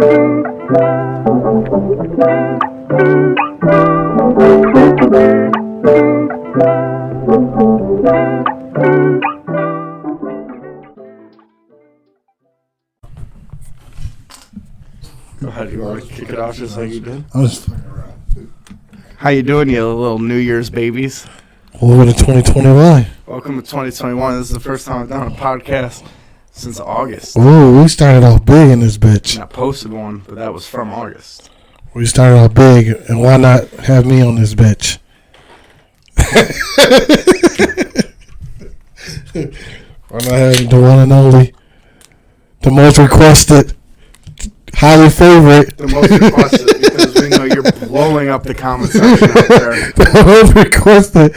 Go ahead, you want to kick it off just like you did? I was fucking around. How you doing, you little New Year's babies? Welcome to 2021. Welcome to 2021. This is the first time I've done a podcast since August. Ooh, we started off big in this bitch. And I posted one, but that was from August. We started off big, and why not have me on this bitch? Why not have the one and only, the most requested, highly favorite. The most requested, because we know you're blowing up the comment section out there. The most requested.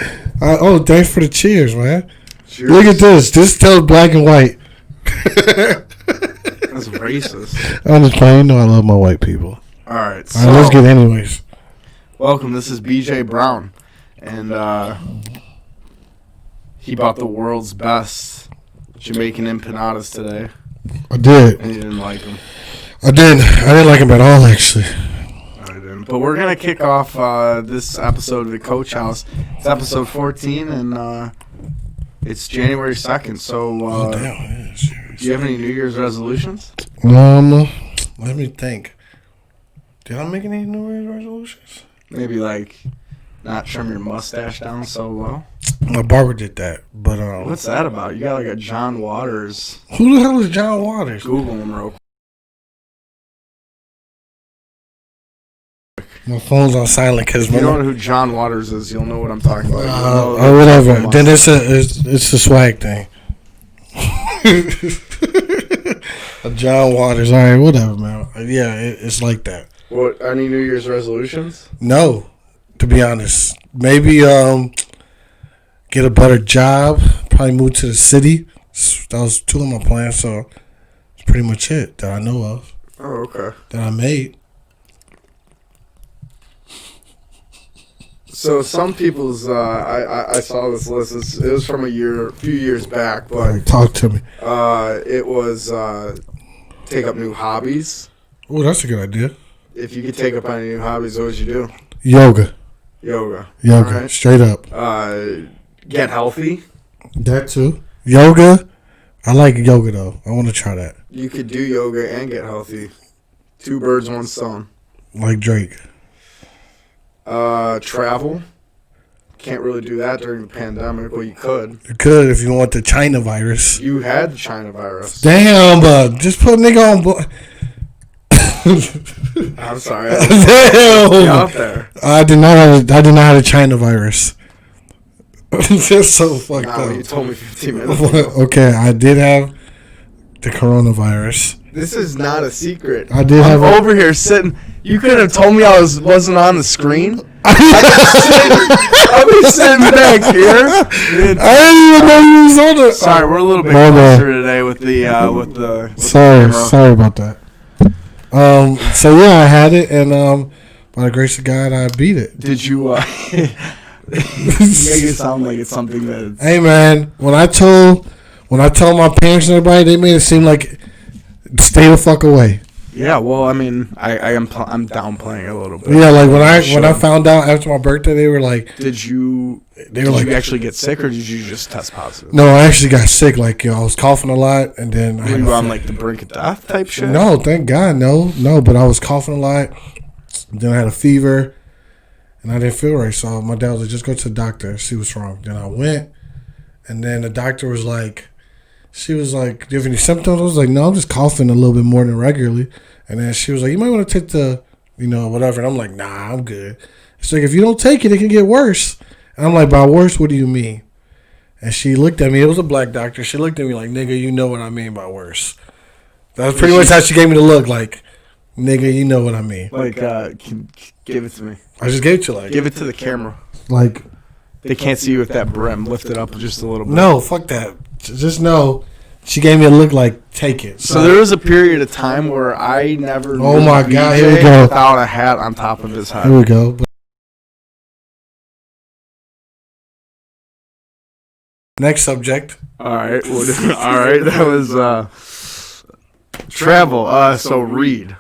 Thanks for the cheers, man. Cheers. Look at this. This tells black and white. That's racist. I'm just playing. You know I love my white people. All right, So, let's get anyways. Welcome. This is BJ Brown, and he bought the world's best Jamaican empanadas today. I did. And you didn't like them. I didn't like him at all, actually. I didn't. But we're gonna kick off this episode of the Coach House. It's episode 14, and it's January 2nd. So, Damn. do you have any New Year's resolutions? Let me think. Did I make any New Year's resolutions? Maybe like not trim your mustache down so low. My barber did that, but What's that about? You got like a John Waters. Who the hell is John Waters? Google him real quick. My phone's on silent because you don't know who John Waters is. You'll know what I'm talking about. Whatever. Then it's a swag thing. A John Waters. All right, whatever, man. Yeah, it's like that. What? Any New Year's resolutions? No, to be honest. Maybe get a better job. Probably move to the city. That was two of my plans, so it's pretty much it that I know of. Oh, okay. That I made. So some people's, I saw this list. It was from a few years back, but Talk to me. it was take up new hobbies. Oh, that's a good idea. If you could take up any new hobbies, what would you do? Yoga. Yoga. Right. Straight up. Get healthy. That too. Yoga. I like yoga though. I want to try that. You could do yoga and get healthy. Two birds, one stone. Like Drake. Travel. Can't really do that during the pandemic. Well, you could. You could if you want the China virus. You had the China virus. Damn, just put a nigga on. I'm sorry. Damn. Out there. I did not have the China virus. That's so fucked up. You told me 15 minutes ago. Okay, I did have the coronavirus. This is not a secret. I did have over here sitting. You could have told me I wasn't on the screen. I'll be sitting back here. I didn't even know you was on it. Sorry, we're a little bit closer today with the Sorry about that. So yeah, I had it, and by the grace of God, I beat it. Did you? You make it sound like it's something that. Hey man, when I told my parents and everybody, they made it seem like stay the fuck away. Yeah, well, I mean, I'm downplaying it a little bit. Yeah, like when I found out after my birthday, they were like, Did you actually get sick, or did you just test positive? No, I actually got sick. Like, I was coughing a lot, and then were you on like the brink of death type shit? No, thank God, no. But I was coughing a lot. Then I had a fever, and I didn't feel right. So my dad was like, "Just go to the doctor, see what's wrong." Then I went, and then the doctor was like, she was like, "Do you have any symptoms?" I was like, "No, I'm just coughing a little bit more than regularly." And then she was like, "You might want to take the, whatever." And I'm like, "Nah, I'm good." She's like, "If you don't take it can get worse." And I'm like, "By worse, what do you mean?" And she looked at me. It was a black doctor. She looked at me like, "Nigga, you know what I mean by worse." That was pretty much how she gave me the look, like, "Nigga, you know what I mean." Like, give it to me. I just gave it to her. Like, give it to the camera. Like, they can't see you with that brim. Lift it up just a little bit. No, fuck that. Just know. She gave me a look like, take it. So there was a period of time where I never oh my God, here we go. Without a hat on top of his head. Here we go. Next subject. All right. All right. That was travel. So read.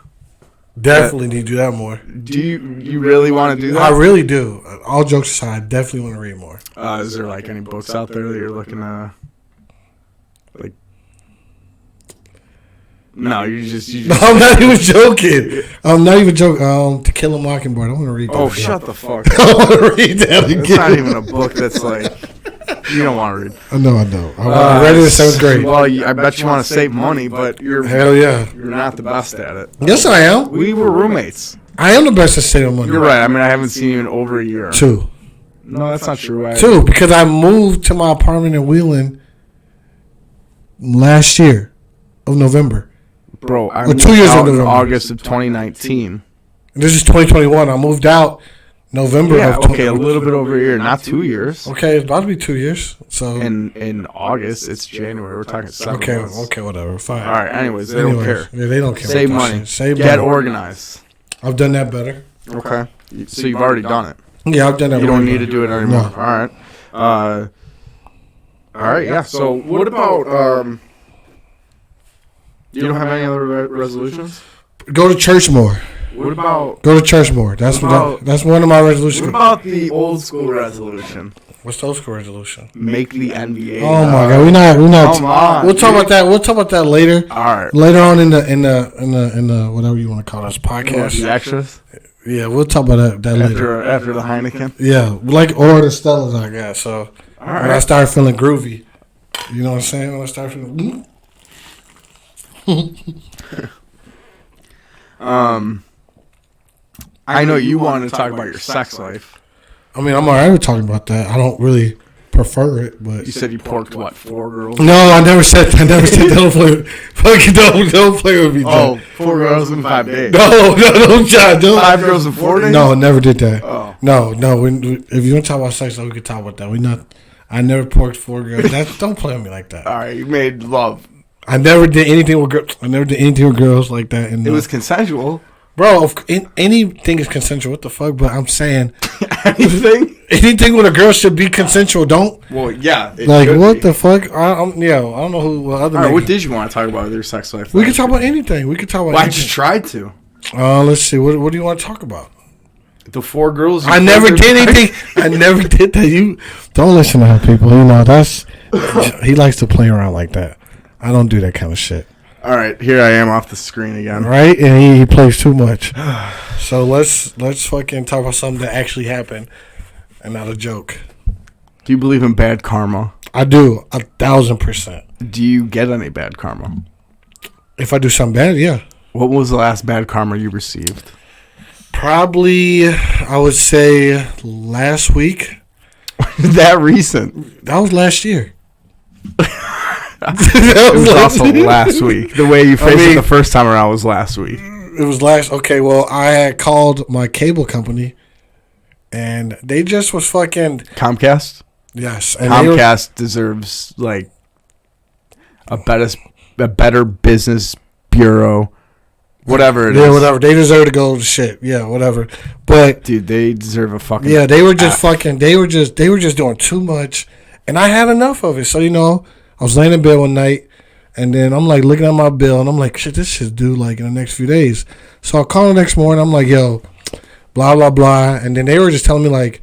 Definitely need to do that more. Do you really want to do that? I really do. All jokes aside, I definitely want to read more. Is there like any books out there that you're looking to like? No, you just. No, I'm not even joking. To Kill a Mockingbird. I want to read that. Oh, again. shut the fuck up. I want to read that again. It's not even a book that's like you don't want to read. I know. I read it in 7th grade. Well, I bet you want to save money, but Hell yeah. you're not the best at it. Yes, I am. We were roommates. I am the best at saving money. You're right. I mean, I haven't seen you in over a year. 2. No, that's not true. 2, because I moved to my apartment in Wheeling last year of November. Bro, I Well, moved 2 years out in in November. August of 2019. This is 2021. I moved out November Yeah, of okay, a little bit over a year, not 2 years. Okay, it's about to be 2 years. So In August, it's January. We're talking 7 months. okay, whatever. Fine. All right. Anyways, they don't care. Yeah, they don't care. Save about that money. shit. Save Get money. organized. I've done that better. Okay. So you've already done it. Yeah, I've done that. You don't better. need to do it anymore. No. All right. All right. Yeah. So what about you don't have any other resolutions? Go to church more. What about Go to church more. That's that's one of my resolutions. what about the old school resolution? What's the old school resolution? Make the NBA. Oh my God, we're not. Come on, We'll talk about that. We'll talk about that later. All right. Later on in the whatever you want to call this podcast. The extras Yeah, we'll talk about that later. after the Heineken. Yeah, like or the Stellas, I guess. So All when I right. start feeling groovy, you know what I'm saying? When I start feeling. I know you wanted to talk about your sex life. I mean, I'm alright with talking about that. I don't really prefer it, but You said you porked what 4 girls? no, I never said that. Don't play. Fucking don't play with me. Oh, John. 4 girls in 5 days. No, John. Don't. 5 girls in 4 days? No, I never did that. Oh. No. If you want to talk about sex, we can talk about that. I never porked 4 girls. Don't play with me like that. All right, you made love. I never did anything with girls. I never did anything with girls like that. And It was consensual. bro. Anything is consensual. What the fuck? But I'm saying Anything? with a girl should be consensual. Don't Well, yeah. it like should what be. the fuck. I don't know who what other. All right, niggas- what did you want to talk about with your sex life? we can talk about anything. We can talk about. Well, I anything. just tried to. Let's see. What do you want to talk about? The 4 girls. I never did anything. I never did that. You don't listen to him, people. You know that's he likes to play around like that. I don't do that kind of shit. All right, here I am off the screen again. Right? And he plays too much. So let's fucking talk about something that actually happened and not a joke. Do you believe in bad karma? I do 1,000%. Do you get any bad karma? If I do something bad, yeah. What was the last bad karma you received? Probably, I would say last week. That recent. That was last year. It was also last week. The way you phrased it mean- the first time around was last week. It was last. Okay, well, I had called my cable company, and they just was fucking Comcast? yes. And they were- Comcast deserves like a better business bureau, whatever it is. yeah, whatever. They deserve to go to shit. Yeah, whatever. But Dude, they deserve a fucking. yeah, they were just fucking. They were just doing too much, and I had enough of it. So I was laying in bed one night, and then I'm like looking at my bill, and I'm like, shit, this shit's due like in the next few days. So I call the next morning. I'm like, yo, blah blah blah, and then they were just telling me like,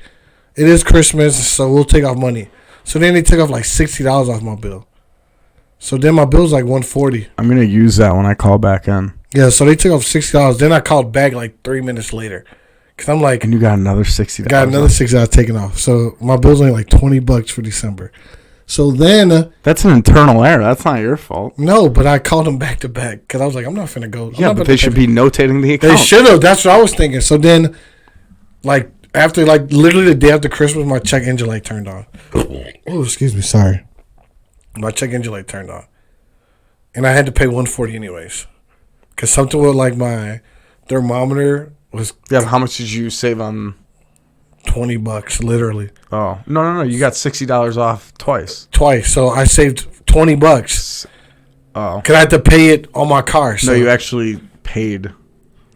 it is Christmas, so we'll take off money. So then they took off like $60 off my bill. So then my bill's like $140. I'm gonna use that when I call back in. Yeah, so they took off $60. Then I called back like 3 minutes later, cause I'm like, And you got another $60. got another $60 taken off. So my bill's only like $20 for December. So then That's an internal error. That's not your fault. no, but I called them back to back because I was like, I'm not finna go. Yeah, but they should be notating the account. They should have. That's what I was thinking. So then, like after like literally the day after Christmas, my check engine light turned on. Oh, excuse me, sorry. My check engine light turned on, and I had to pay $140 anyways, because something with like my thermometer was Yeah, but how much did you save on? $20 literally Oh, no. You got $60 off twice. twice. So I saved $20 Oh. because I had to pay it on my car. So No, you actually paid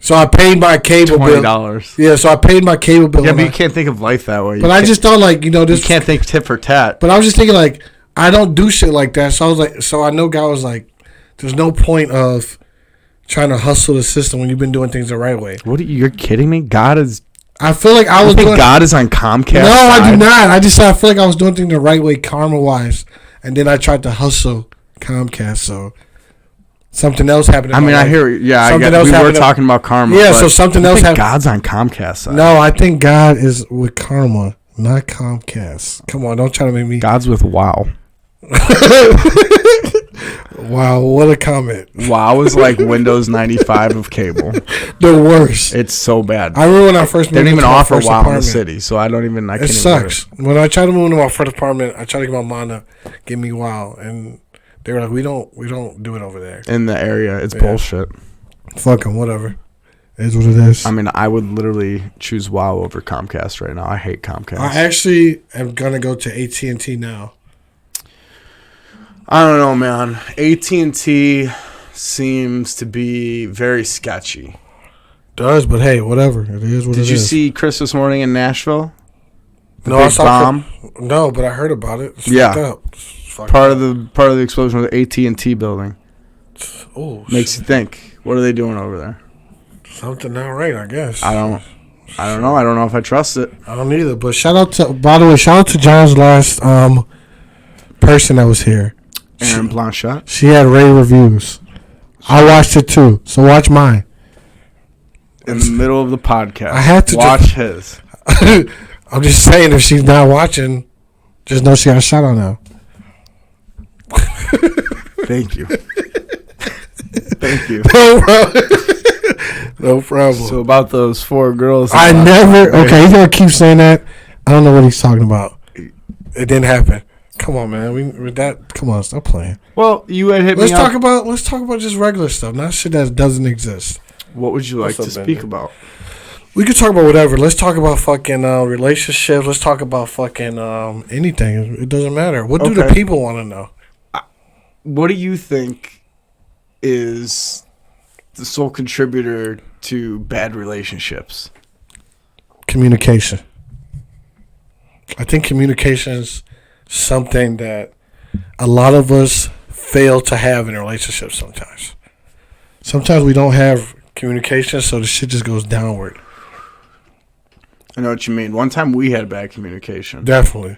so I paid my cable bill. $20. Yeah, so I paid my cable bill. Yeah, and but you can't think of life that way. But I just thought like you this. can't think tit for tat. But I was just thinking like I don't do shit like that. So I was like, so I know God was like, there's no point of trying to hustle the system when you've been doing things the right way. What? You're kidding me? God is. I feel like I was doing. God is on Comcast. No, side? I do not. I just said I feel like I was doing things the right way, karma wise, and then I tried to hustle Comcast. So something else happened. I mean, I hear. Yeah, I get. We were talking about karma. Yeah, so something else happened. God's on Comcast side. No, I think God is with karma, not Comcast. Come on, don't try to make me. God's with WoW. Wow, what a comment. WoW is like Windows 95 of cable. The worst. It's so bad. I remember when I first moved. They don't even offer WoW apartment. in the city, so I don't even. I can't it sucks. When I tried to move into my first apartment, I tried to get my mom to give me WoW, and they were like, "We don't do it over there in the area." It's bullshit. Fuck them, whatever. It is what it is. I mean, I would literally choose WoW over Comcast right now. I hate Comcast. I actually am gonna go to AT&T now. I don't know, man. AT&T seems to be very sketchy. Does, but hey, whatever. It is what it is. Did you see Chris this morning in Nashville? No, I saw bomb. No, but I heard about it. It's part of the explosion of the AT&T building. Oh, makes you think. What are they doing over there? Something not right, I guess. I don't know. I don't know if I trust it. I don't either. But shout out to John's last person that was here. Aaron Blanchette. She had rave reviews. I watched it too, so watch mine. In the middle of the podcast, I had to watch his. I'm just saying, if she's not watching, just know she got a shout out now. Thank you. Thank you. No problem. So about those 4 girls. Okay, he's gonna keep saying that. I don't know what he's talking about. It didn't happen. Come on, man. Come on, stop playing. Well, you had hit let's me talk about just regular stuff, not shit that doesn't exist. What would you like to speak about? We could talk about whatever. Let's talk about fucking relationships. Let's talk about fucking anything. It doesn't matter. What do the people want to know? What do you think is the sole contributor to bad relationships? Communication. I think communication is something that a lot of us fail to have in a relationship sometimes. Sometimes we don't have communication, so the shit just goes downward. I know what you mean. One time we had bad communication. Definitely.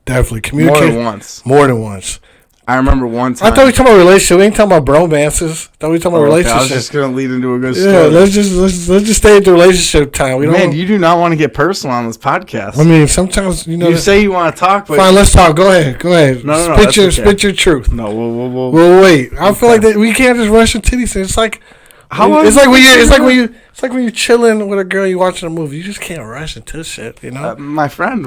Communication. More than once. I remember one time. I thought we were talking about relationship. We ain't talking about bromances. I thought we were talking about relationships. I was just gonna lead into a good story. Yeah, let's just stay at the relationship time. You do not want to get personal on this podcast. I mean, sometimes you say you want to talk, but fine. Let's talk. Go ahead. No. Spit your truth. No, we'll wait. I feel like that we can't just rush into these things. It's like when you're chilling with a girl, you watching a movie. You just can't rush into shit, you know. My friend,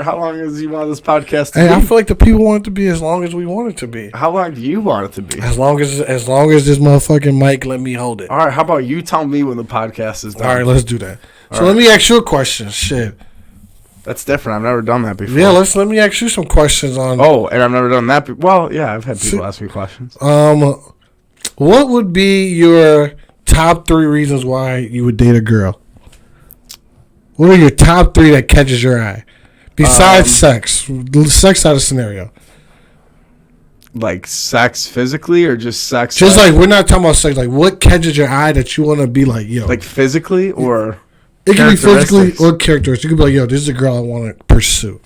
how long does you want this podcast to be? I feel like the people want it to be as long as we want it to be. How long do you want it to be? As long as this motherfucking mic let me hold it. All right. How about you tell me when the podcast is done? All right, let's do that. Let me ask you a question. Shit. That's different. I've never done that before. Yeah, let me ask you some questions on. Oh, and I've never done that. Well, yeah, I've had people ask me questions. What would be your top 3 reasons why you would date a girl? What are your top 3 that catches your eye? Besides sex. Sex out of scenario. Like sex physically or just sex? Just like we're not talking about sex. Like what catches your eye that you want to be like, yo? Like physically or? It can be physically or characteristics. You could be like, yo, this is a girl I want to pursue.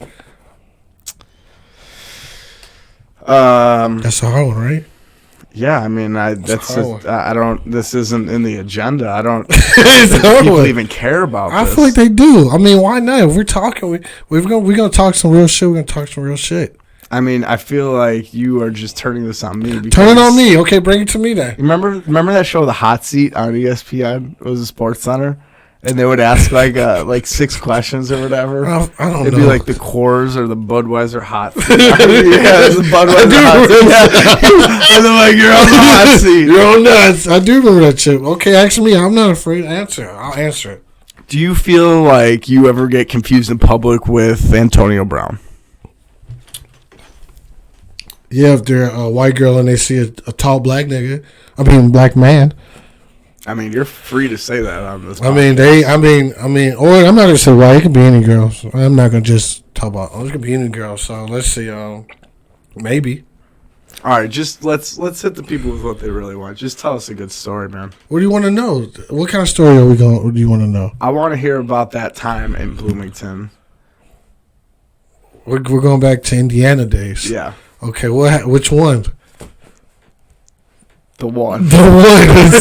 That's a hard one, right? Yeah, I mean, this isn't in the agenda. I don't think people even care about this. I feel like they do. I mean, why not? If we're talking, we're gonna talk some real shit. We're gonna talk some real shit. I mean, I feel like you are just turning this on me. Turn it on me. Okay, bring it to me then. Remember that show, The Hot Seat on ESPN? It was a Sports Center. And they would ask like 6 questions or whatever. I don't know. It'd be like the Coors or the Budweiser Hot Seat. Yeah, it's the Budweiser Hot Seat. Yeah. And they're like, you're on the hot seat. You're on nuts. I do remember that shit. Okay, ask me. I'm not afraid to answer. I'll answer it. Do you feel like you ever get confused in public with Antonio Brown? Yeah, if they're a white girl and they see a tall black man. I mean, you're free to say that on this podcast. Or I'm not gonna say white. It could be any girl. So I'm not gonna just talk about. It could be any girl. So let's see. Maybe. All right, just let's hit the people with what they really want. Just tell us a good story, man. What do you want to know? What kind of story are we going? What do you want to know? I want to hear about that time in Bloomington. We're going back to Indiana days. Yeah. Okay, which one? The one. The one.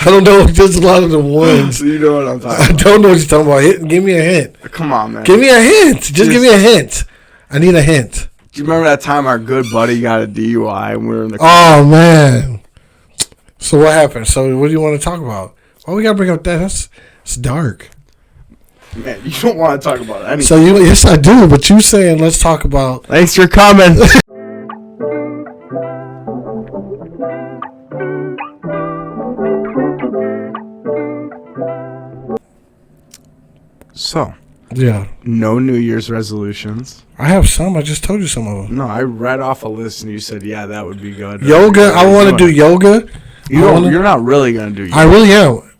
I don't know. There's a lot of the ones. You know what I'm talking about. I don't know what you're talking about. Give me a hint. Come on, man. Give me a hint. Just give me a hint. I need a hint. Do you remember that time our good buddy got a DUI and we were in the car? Oh, man. So what happened? So what do you want to talk about? Why we got to bring up that? It's dark. Man, you don't want to talk about anything. So yes, I do. But you saying let's talk about. Thanks for coming. So, yeah, no New Year's resolutions. I have some. I just told you some of them. No, I read off a list and you said, yeah, that would be good. Yoga. I want to do yoga. You're not really going to do yoga.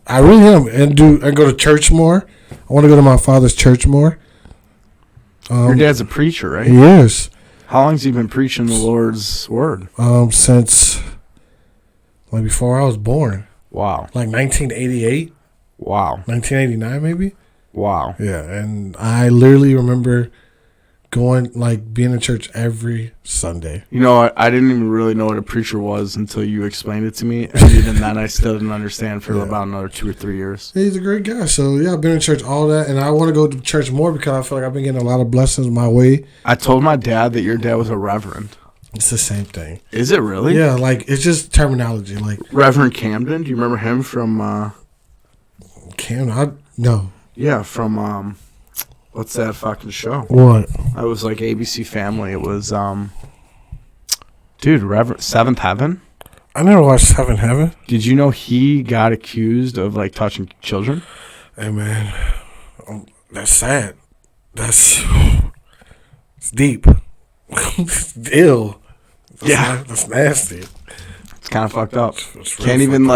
I really am. And go to church more. I want to go to my father's church more. Your dad's a preacher, right? He is. How long has he been preaching the Lord's word? Since like before I was born. Wow. Like 1988. Wow. 1989 maybe. Wow. Yeah, and I literally remember being in church every Sunday. You know what? I didn't even really know what a preacher was until you explained it to me. And even then, I still didn't understand for about another 2 or 3 years. He's a great guy. So, yeah, I've been in church, all that. And I want to go to church more because I feel like I've been getting a lot of blessings my way. I told my dad that your dad was a reverend. It's the same thing. Is it really? Yeah, it's just terminology. Like Reverend Camden? Do you remember him from... Camden? No. Yeah, from... what's that fucking show? What? It was like ABC Family. It was, dude, Reverend Seventh Heaven. I never watched Seventh Heaven. Did you know he got accused of touching children? Hey man, that's sad. It's deep. It's ill. That's nasty. It's kind of fucked up. Can't even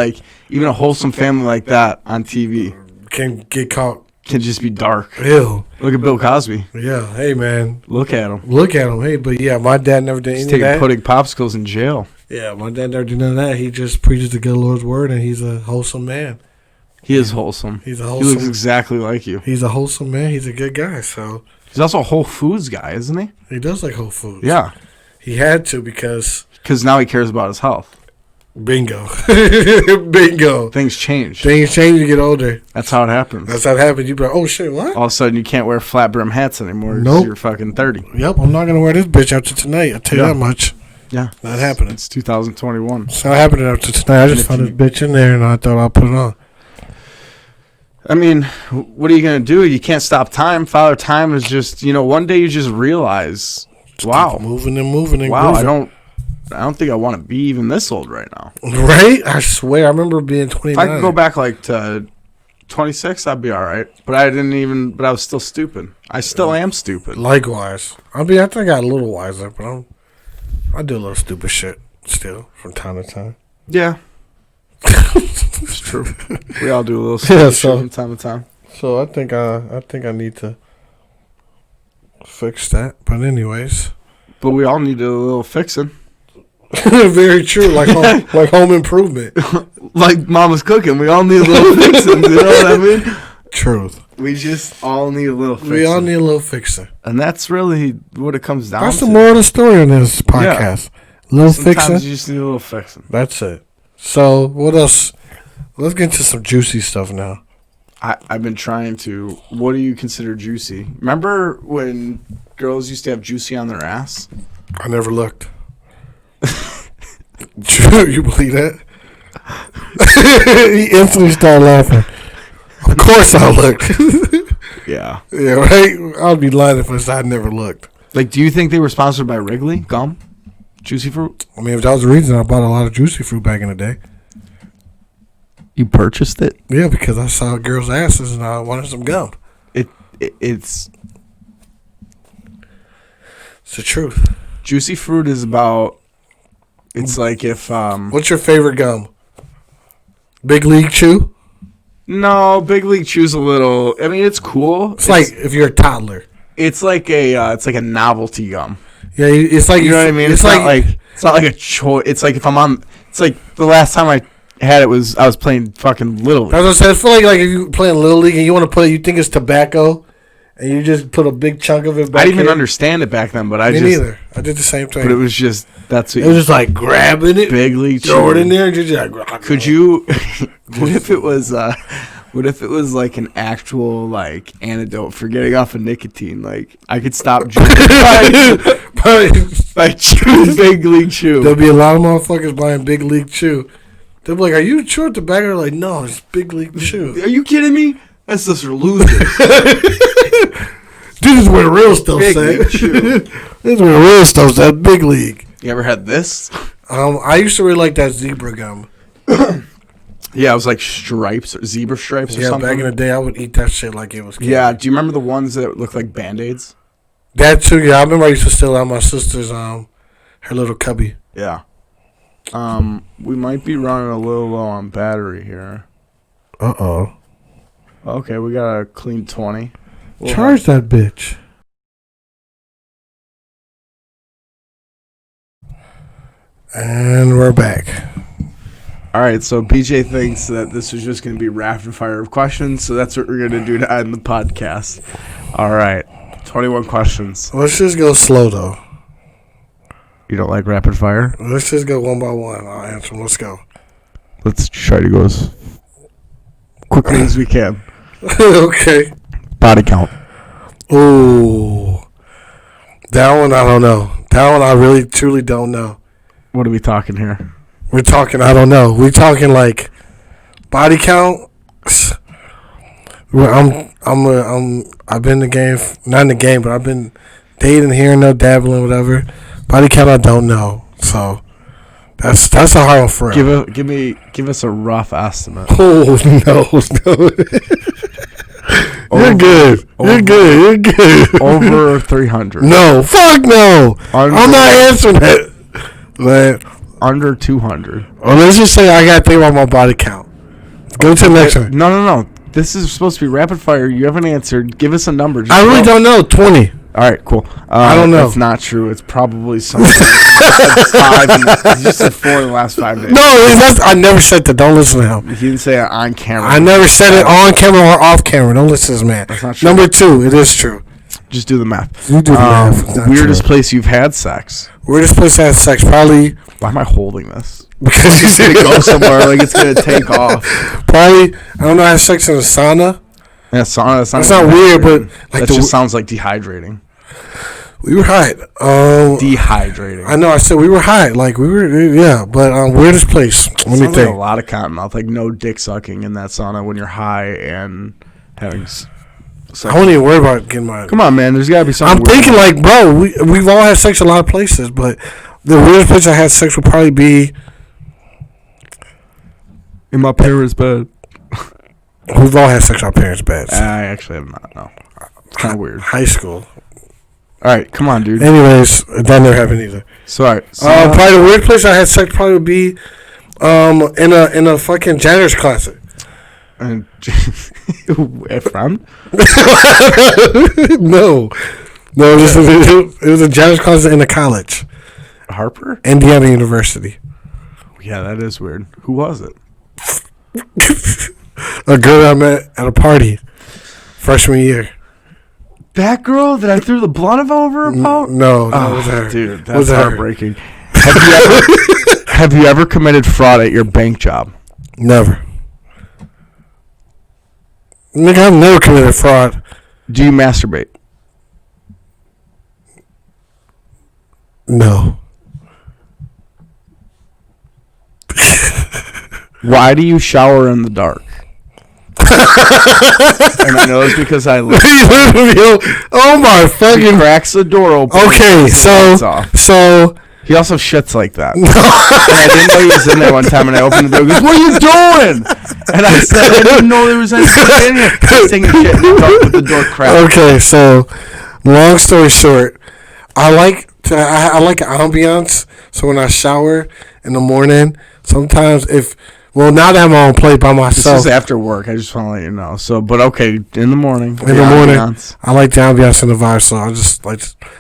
even a wholesome family like that on TV can get caught. Can just be dark. Ew. Look at Bill Cosby. Yeah. Hey, man. Look at him. Hey, but yeah, my dad never did any of that. He's putting popsicles in jail. Yeah, my dad never did none of that. He just preaches the good Lord's word, and he's a wholesome man. He is wholesome. He's a wholesome. He looks exactly like you. He's a wholesome man. He's a good guy. So he's also a Whole Foods guy, isn't he? He does like Whole Foods. Yeah. He had to because now he cares about his health. Bingo. Bingo. Things change. When you get older. That's how it happens. You be like, oh shit, what? All of a sudden you can't wear flat brim hats anymore. Nope. You're fucking 30. Yep, I'm not going to wear this bitch after tonight. I'll tell you that much. Yeah. Not happening. It's 2021. It's not happening after tonight. I just found this bitch in there and I thought I'll put it on. I mean, what are you going to do? You can't stop time. Father Time is just, one day you just realize, wow. Moving and moving and wow, grooving. I don't think I want to be even this old right now. Right? I swear. I remember being 29. If I could go back to 26, I'd be all right. But I was still stupid. I still am stupid. Likewise. I think I got a little wiser, but I do a little stupid shit still from time to time. Yeah. It's true. We all do a little stupid shit from time to time. So I think I need to fix that. But anyways. But we all need a little fixing. Very true, like home improvement. Like mama's cooking. We all need a little fixing, you know what I mean? Truth. We just all need a little fixing. We all need a little fixing. And that's really what it comes down to. That's the moral of the story in this podcast. Yeah. Little Sometimes fixing. You just need a little fixing. That's it. So, what else? Let's get into some juicy stuff now. I've been trying to. What do you consider juicy? Remember when girls used to have juicy on their ass? I never looked. True, you believe that? He instantly started laughing. Of course I looked. Yeah. Yeah, right? I'd be lying if I said I never looked. Do you think they were sponsored by Wrigley gum? Juicy fruit? I mean, if that was the reason, I bought a lot of juicy fruit back in the day. You purchased it? Yeah, because I saw girls' asses and I wanted some gum. It's the truth. Juicy fruit is about... It's like if... What's your favorite gum? Big League Chew? No, Big League Chew's a little... I mean, it's cool. It's like if you're a toddler. It's like a novelty gum. Yeah, it's like you know what I mean. It's not like a choice. It's like if I'm on. It's like the last time I had it was I was playing fucking Little League. That's what I said. I feel like if you playing Little League and you want to you think it's tobacco, and you just put a big chunk of it back. I didn't even understand it back then, but Me neither. I did the same thing. But it was just that's what it was just like grabbing it, big league, throw it in there, and just like. Could you? What if it was? What if it was like an actual like antidote for getting off of nicotine? Like I could stop drinking by chewing Big League Chew. There'll be a lot of motherfuckers buying Big League Chew. They'll be like, "Are you chewing tobacco?" They're like, no, it's Big League Chew. Are you kidding me? That's just for losers. This is where the real stuff say. This is where the real stuff said. Big League. You ever had this? I used to really like that zebra gum. Yeah, it was like stripes or zebra stripes or something. Yeah, back in the day, I would eat that shit like it was candy. Yeah, do you remember the ones that looked like Band-Aids? That too, yeah. I remember I used to steal out my sister's, her little cubby. Yeah. We might be running a little low on battery here. Uh-oh. Okay, we got a clean 20. Charge that bitch. And we're back. All right, so BJ thinks that this is just going to be rapid fire of questions, so that's what we're going to do to end the podcast. All right, 21 questions. Let's just go slow, though. You don't like rapid fire? Let's just go one by one. I'll answer them. Let's go. Let's try to go as quickly as we can. Okay. Body count. Ooh. That one, I don't know. That one, I really, truly don't know. What are we talking here? We're talking, I don't know. We're talking like body count. I've been in the game, not in the game, but I've been dating here and there, dabbling, whatever. Body count, I don't know. So that's a hard one for real. Give us a rough estimate. Oh no. You're good. You're good. Over 300. No, fuck no. I'm not answering that. Man. Under 200. Well, let's just say I gotta think about my body count. Go to the next one. No. This is supposed to be rapid fire. You haven't answered. Give us a number. I really don't know. 20. All right, cool. I don't know. It's not true. It's probably something. You just said 4 in the last 5 days. No, I never said that. Don't listen to him. He didn't say it on camera. I never said it on camera or off camera. Don't listen to this man. That's not true. Number 2, it is true. Just do the math. You do the math. Weirdest place you've had sex. Weirdest place I had sex, probably. Why am I holding this? Because you said it go somewhere like it's gonna take off. Probably, I don't know. I had sex in a sauna. Yeah, sauna. That's not weird, but like that just sounds like dehydrating. We were high. Dehydrating. I know. I said we were high. Like we were. Yeah, but weirdest place. Let me think. Like a lot of cotton mouth. Like no dick sucking in that sauna when you're high and having. I won't even worry about getting my. Come on, man. There's gotta be something. I'm thinking like, bro, we've all had sex in a lot of places, but the weirdest place I had sex would probably be in my parents' bed. We've all had sex in our parents' beds. I actually have not. No, it's kind of weird. High school. All right, come on, dude. Anyways, that never happened either. So, all right. Probably the weird place I had sex probably would be in a fucking janitor's closet. And from? No, it was a janitor's closet in a college. Harper? Indiana University. Yeah, that is weird. Who was it? A girl I met at a party freshman year. That girl that I threw the blunt over about? No, that was her. Dude, that's heartbreaking. Have you ever committed fraud at your bank job? Never. Nigga, I've never committed fraud. Do you masturbate? No. Why do you shower in the dark? And I know it's because I live. Oh my fucking! He cracks the door open. Okay, so he also shits like that. And I didn't know he was in there one time, and I opened the door. He goes, "What are you doing?" And I said, "I didn't know there was anything in here." He's taking shit in the dark with the door cracked. Okay, so long story short, I like ambiance. So when I shower in the morning, sometimes if Well, now that I'm on plate by myself. This is after work. I just want to let you know. So, but okay, in the morning. In the morning, I like the ambiance and the vibe, so I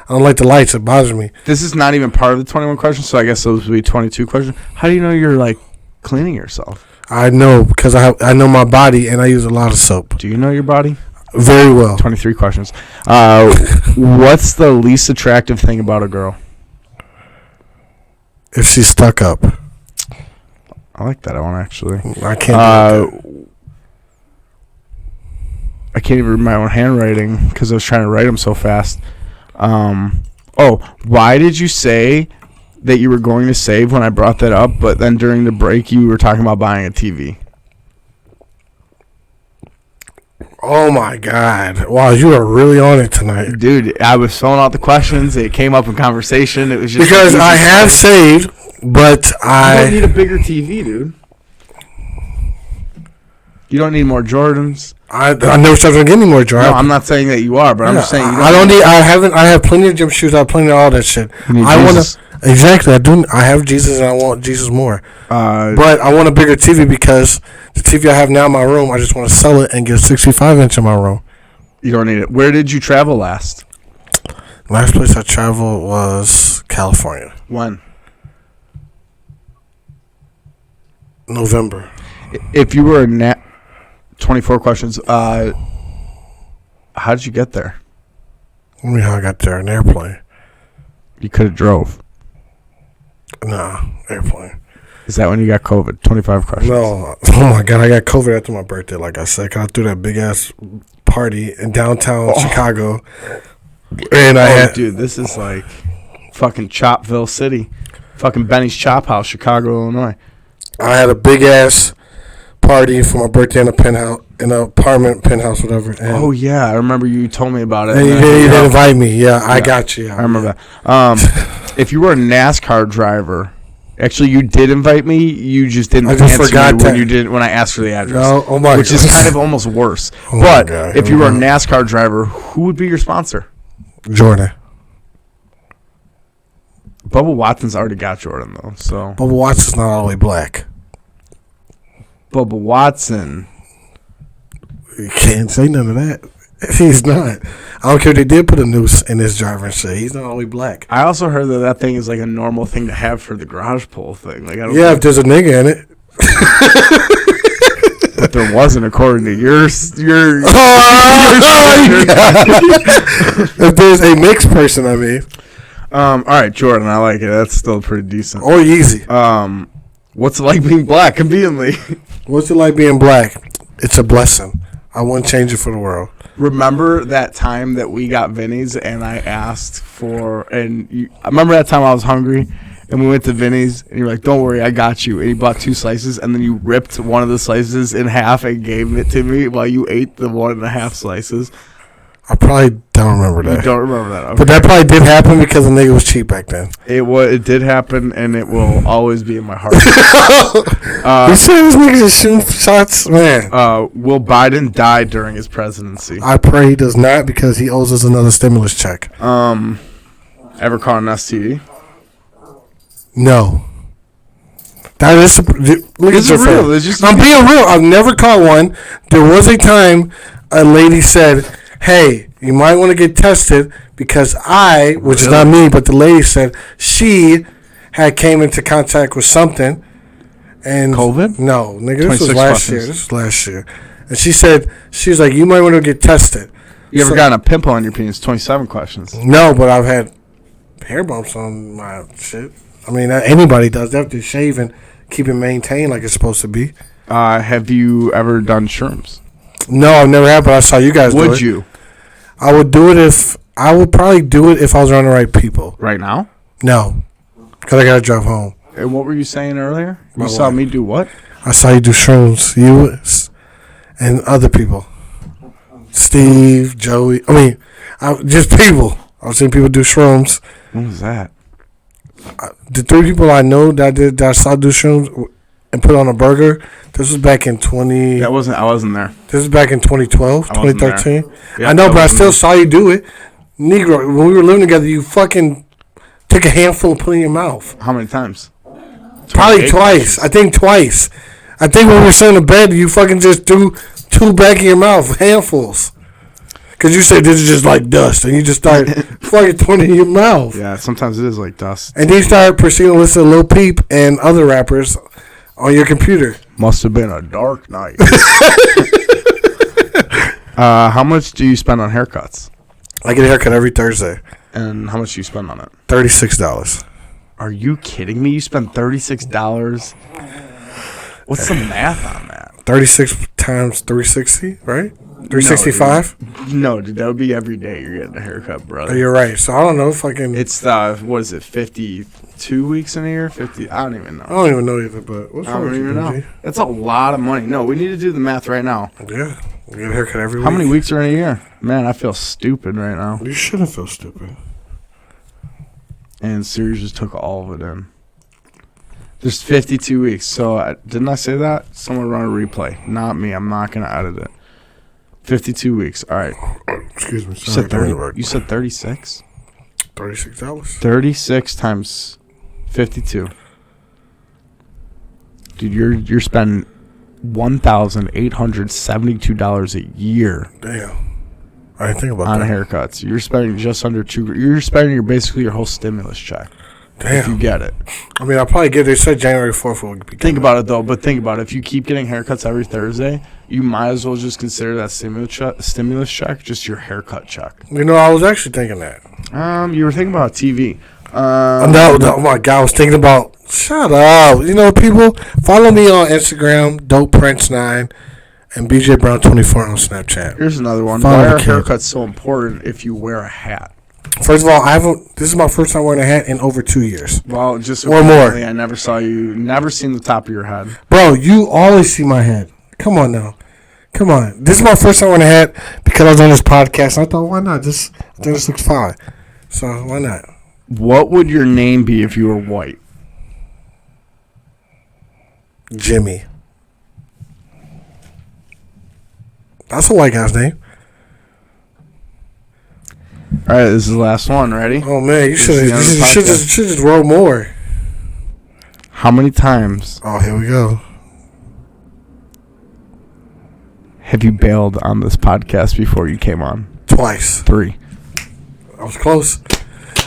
don't like the lights. It bothers me. This is not even part of the 21 questions, so I guess those would be 22 questions. How do you know you're like cleaning yourself? I know because I know my body and I use a lot of soap. Do you know your body? Very well. 23 questions. What's the least attractive thing about a girl? If she's stuck up. I like that one, actually. I can't I can't even read my own handwriting because I was trying to write them so fast. Why did you say that you were going to save when I brought that up, but then during the break you were talking about buying a TV? Oh, my God. Wow, you are really on it tonight. Dude, I was filling out the questions. It came up in conversation. It was just because I have saved, but You don't need a bigger TV, dude. You don't need more Jordans. I never said I'm getting more Jordans. No, I'm not saying that you are, but I'm just saying I have plenty of gym shoes. I have plenty of all that shit. I want to exactly. I have Jesus, and I want Jesus more. But I want a bigger TV because the TV I have now in my room, I just want to sell it and get a 65-inch in my room. You don't need it. Where did you travel last? Last place I traveled was California. When? November. If you were 24 questions. How did you get there? I mean, how I got there? An airplane. You could have drove. Nah, airplane. Is that when you got COVID? 25 questions. No. Oh, my God. I got COVID after my birthday, like I said. I threw that big-ass party in downtown Chicago. And dude, this is like fucking Chopville City. Fucking Benny's Chop House, Chicago, Illinois. I had a big-ass party for my birthday in a penthouse, in an apartment penthouse, whatever. And yeah. I remember you told me about it. And you didn't invite me. Yeah, I got you. I remember that. If you were a NASCAR driver... Actually, you did invite me. You just didn't answer me when I asked for the address. No, oh my which God. is kind of almost worse. But if you were a NASCAR driver, who would be your sponsor? Jordan. Bubba Watson's already got Jordan, though. So Bubba Watson's not all the way black. Bubba Watson. You can't say none of that. He's not. I don't care if they did put a noose in his driver and say he's not always black. I also heard that thing is like a normal thing to have for the garage pole thing. Like, if there's a nigga in it. But there wasn't, according to your if there's a mixed person, I mean. All right, Jordan, I like it. That's still pretty decent. Or Yeezy. What's it like being black? Conveniently. What's it like being black? It's a blessing. I wouldn't change it for the world. Remember that time that we got Vinny's and I asked for, I remember that time I was hungry and we went to Vinny's and you were like, don't worry, I got you. And you bought 2 slices and then you ripped one of the slices in half and gave it to me while you ate the 1.5 slices. I probably don't remember that. You don't remember that. Okay. But that probably did happen because the nigga was cheap back then. It did happen, and it will always be in my heart. You see this nigga just shooting shots? Man. Will Biden die during his presidency? I pray he does not because he owes us another stimulus check. Ever caught an STD? No. That is real. I'm being real. I've never caught one. There was a time a lady said, hey, you might want to get tested because which is not me, but the lady said she had came into contact with something. And COVID? No, nigga, this was last year. And she was like, you might want to get tested. You ever gotten a pimple on your penis? 27 questions. No, but I've had hair bumps on my shit. I mean, anybody does. They have to shave and keep it maintained like it's supposed to be. Have you ever done shrooms? No, I've never had, but I saw you guys do it. Would you? I would probably do it if I was around the right people. Right now? No, because I got to drive home. And what were you saying earlier? You saw me do what? I saw you do shrooms. You and other people. Steve, Joey. I mean, just people. I've seen people do shrooms. What was that? The 3 people I know that I saw do shrooms and put on a burger. This was back in I wasn't there. This is back in 2012, 2013. Yeah, I know, but I still saw you do it. Negro, when we were living together, you fucking took a handful and put it in your mouth. How many times? Probably twice. I think twice. I think when we were sitting in bed, you fucking just threw 2 back in your mouth, handfuls. Because you said this is just like dust, and you just start fucking throwing it in your mouth. Yeah, sometimes it is like dust. And then you start proceeding to listen to Lil Peep and other rappers on your computer. Must have been a dark night. How much do you spend on haircuts? I get a haircut every Thursday. And how much do you spend on it? $36. Are you kidding me? You spend $36? What's the math on that? 36 times 360, right? 365? No, dude, that would be every day you're getting a haircut, brother. Oh, you're right. So I don't know if I can. It's what is it? 52 weeks in a year? 50? I don't even know. I don't even know either. But what's I don't even know. That's a lot of money. No, we need to do the math right now. Yeah, we get a haircut every week. How many weeks are in a year? Man, I feel stupid right now. You shouldn't feel stupid. And Siri just took all of it in. There's 52 weeks. So didn't I say that? Someone run a replay. Not me. I'm not gonna edit it. 52 weeks. All right. Excuse me. You said 30. You said 36. $36. 36 times 52. Dude, you're spending $1,872 a year. Damn. I didn't think about on that. haircuts. You're spending just under You're spending basically your whole stimulus check. Damn. If you get it. I mean, I'll probably get it. They said January 4th will be. Think about it, though. But think about it. If you keep getting haircuts every Thursday, you might as well just consider that stimulus check just your haircut check. You know, I was actually thinking that. You were thinking about TV. No, oh my God, I was thinking about. Shut up. You know, people, follow me on Instagram, DopePrince9, and BJ Brown24 on Snapchat. Here's another one. Follow Why the are kid. haircuts so important if you wear a hat? First of all, this is my first time wearing a hat in over 2 years. Well, just or more. I never saw you. Never seen the top of your head. Bro, you always see my head. Come on now. Come on. This is my first time wearing a hat because I was on this podcast. And I thought, why not? I think this looks fine. So why not? What would your name be if you were white? Jimmy. That's a white guy's name. All right, this is the last one. Ready? Oh man, you should just roll more. How many times? Oh, here we go. Have you bailed on this podcast before you came on? Twice. 3. I was close.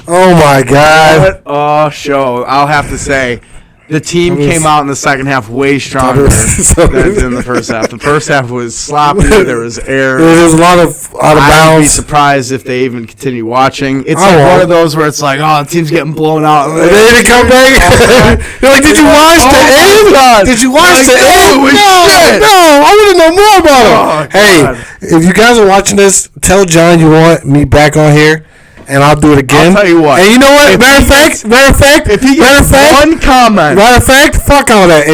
Oh my God. What a show! I'll have to say. The team came out in the second half way stronger than the first half. The first half was sloppy. There was errors. There was a lot of out of bounds. I would be surprised if they even continue watching. It's like one of those where it's like, oh, the team's getting blown out. And they didn't come back. You're like, did you watch the end? Did you watch the end? No, I want to know more about it. Hey, if you guys are watching this, tell John you want me back on here. And I'll do it again. I'll tell you what. And you know what? Matter of fact, if he gets one comment. Matter of fact, fuck all that.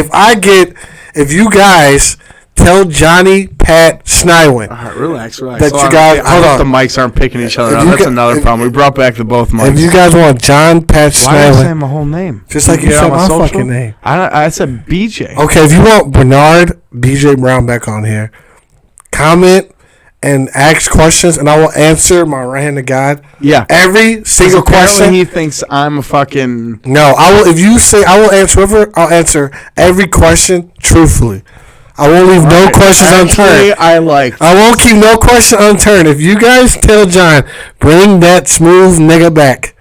If you guys tell Johnny Pat Snywin. All right, relax. That you guys, hold on. The mics aren't picking each other up. That's another problem. We brought back the both mics. If you guys want John Pat Snywin. Why did I say my whole name? Just like you said my fucking name. I said BJ. Okay, if you want Bernard BJ Brown back on here, comment and ask questions, and I will answer my right hand to God. Yeah. Every single question. He thinks I'm a fucking... No, I will. If you say I will answer I'll answer every question truthfully. I won't leave no questions unturned. I won't keep no question unturned. If you guys tell John, bring that smooth nigga back,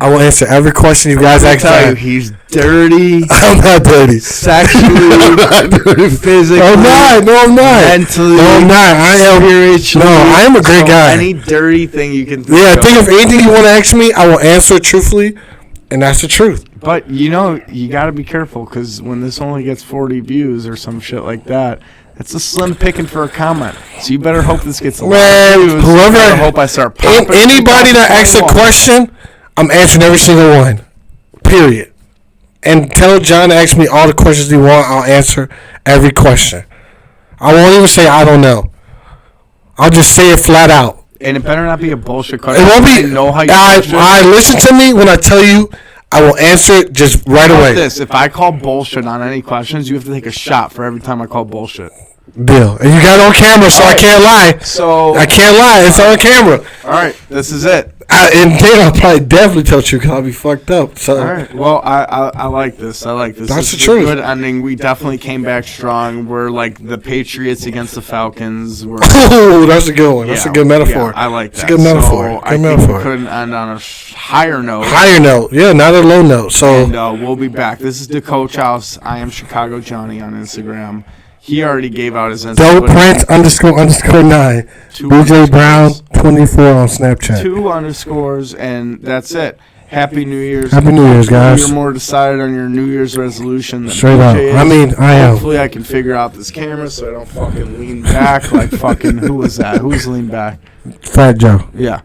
I will answer every question you guys ask. He's dirty. I'm not dirty. Sexually, I'm not dirty. Physically. I'm not. No, I'm not. Mentally. No, I'm not. I am. Spiritually. No, I am a great guy. Any dirty thing you can think of. Think of anything you want to ask me, I will answer it truthfully, and that's the truth. But, you got to be careful, because when this only gets 40 views or some shit like that, it's a slim picking for a comment. So you better hope this gets a lot of views. I hope I start popping. Anybody that asks a question, I'm answering every single one. Period. And tell John to ask me all the questions he wants. I'll answer every question. I won't even say I don't know. I'll just say it flat out. And it better not be a bullshit question. It won't be. I listen to me when I tell you. I will answer it just right away. If I call bullshit on any questions, you have to take a shot for every time I call bullshit. Deal. And you got it on camera, so I can't lie. So I can't lie. It's on camera. All right, this is it. And then I'll probably definitely tell you because I'll be fucked up. So. All right. Well, I like this. I like this. That's this the truth. Good ending. We definitely came back strong. We're like the Patriots against the Falcons. Oh, that's a good one. That's a good metaphor. Yeah, I like that. That's a good metaphor. So good I metaphor. think we couldn't end on a higher note. Higher note. Yeah, not a low note. So. And we'll be back. This is the Coach House. I am Chicago Johnny on Instagram. He already gave out his Instagram. Dope Prince __9. BJ Brown 24 on Snapchat. 2 underscores, and that's it. Happy New Year's. Happy New Year's, guys. You're more decided on your New Year's resolution than Straight up. BJ is. I mean, I am. Hopefully I can figure out this camera so I don't fucking lean back like fucking, who was that? Who was leaned back? Fat Joe. Yeah.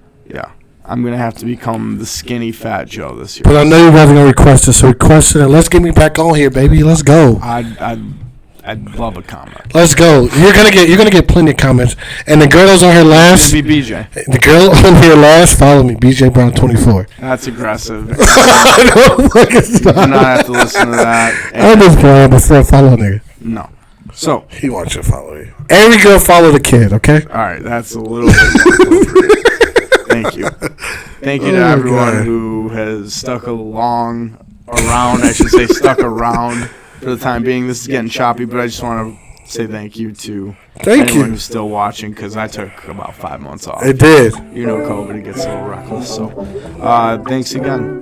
I'm going to have to become the skinny Fat Joe this year. But I know you guys are going to request it, so request it. Let's get me back on here, baby. Let's go. I'd love a comment. Let's go. You're gonna get plenty of comments. And the girl that's on here last. Maybe BJ. The girl on here last. Follow me, BJ Brown 24. That's aggressive. I don't fucking You stop. do not have to listen to that. I'm just playing before I follow nigga. No. So He wants you to follow you. Every girl follow the kid, okay? all right, that's a little bit more appropriate. Thank you. Thank you to Oh, everyone God. who has stuck around, for the time being. This is getting choppy, but I just want to say thank you to anyone who's still watching, because I took about 5 months off. It did. You know, COVID, it gets a little reckless. So thanks again.